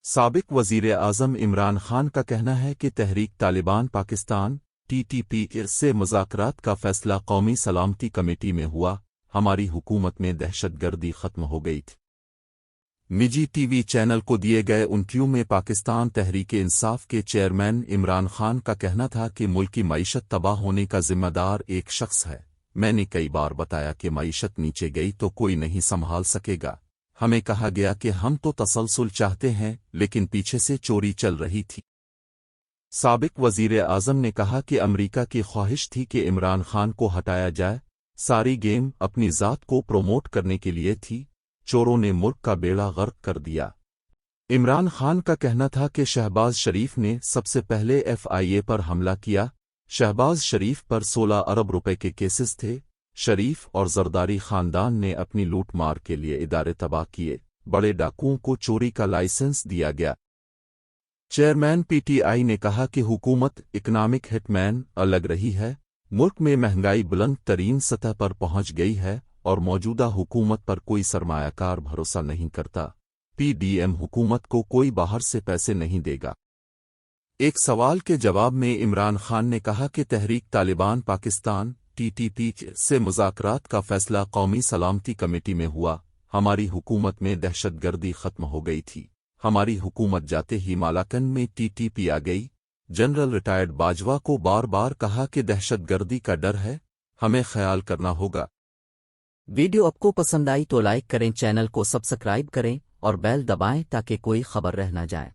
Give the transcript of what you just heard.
سابق وزیر اعظم عمران خان کا کہنا ہے کہ تحریک طالبان پاکستان (TTP) سے مذاکرات کا فیصلہ قومی سلامتی کمیٹی میں ہوا، ہماری حکومت میں دہشت گردی ختم ہو گئی تھی۔ نجی ٹی وی چینل کو دیے گئے انٹرویو میں پاکستان تحریک انصاف کے چیئرمین عمران خان کا کہنا تھا کہ ملک کی معیشت تباہ ہونے کا ذمہ دار ایک شخص ہے۔ میں نے کئی بار بتایا کہ معیشت نیچے گئی تو کوئی نہیں سنبھال سکے گا۔ ہمیں کہا گیا کہ ہم تو تسلسل چاہتے ہیں لیکن پیچھے سے چوری چل رہی تھی۔ سابق وزیر اعظم نے کہا کہ امریکہ کی خواہش تھی کہ عمران خان کو ہٹایا جائے، ساری گیم اپنی ذات کو پروموٹ کرنے کے لیے تھی، چوروں نے ملک کا بیڑا غرق کر دیا۔ عمران خان کا کہنا تھا کہ شہباز شریف نے سب سے پہلے FIA پر حملہ کیا۔ شہباز شریف پر 16 ارب روپے کے کیسز تھے۔ شریف اور زرداری خاندان نے اپنی لوٹ مار کے لیے ادارے تباہ کیے، بڑے ڈاکوؤں کو چوری کا لائسنس دیا گیا۔ چیئرمین PTI نے کہا کہ حکومت اکنامک ہٹ مین لگ رہی ہے، ملک میں مہنگائی بلند ترین سطح پر پہنچ گئی ہے اور موجودہ حکومت پر کوئی سرمایہ کار بھروسہ نہیں کرتا۔ PDM حکومت کو کوئی باہر سے پیسے نہیں دے گا۔ ایک سوال کے جواب میں عمران خان نے کہا کہ تحریک طالبان پاکستان (TTP) سے مذاکرات کا فیصلہ قومی سلامتی کمیٹی میں ہوا، ہماری حکومت میں دہشت گردی ختم ہو گئی تھی۔ ہماری حکومت جاتے ہی مالاکنڈ میں TTP آ گئی۔ جنرل ریٹائرڈ باجوہ کو بار بار کہا کہ دہشت گردی کا ڈر ہے، ہمیں خیال کرنا ہوگا۔ ویڈیو آپ کو پسند آئی تو لائک کریں، چینل کو سبسکرائب کریں اور بیل دبائیں تاکہ کوئی خبر رہ نہ جائے۔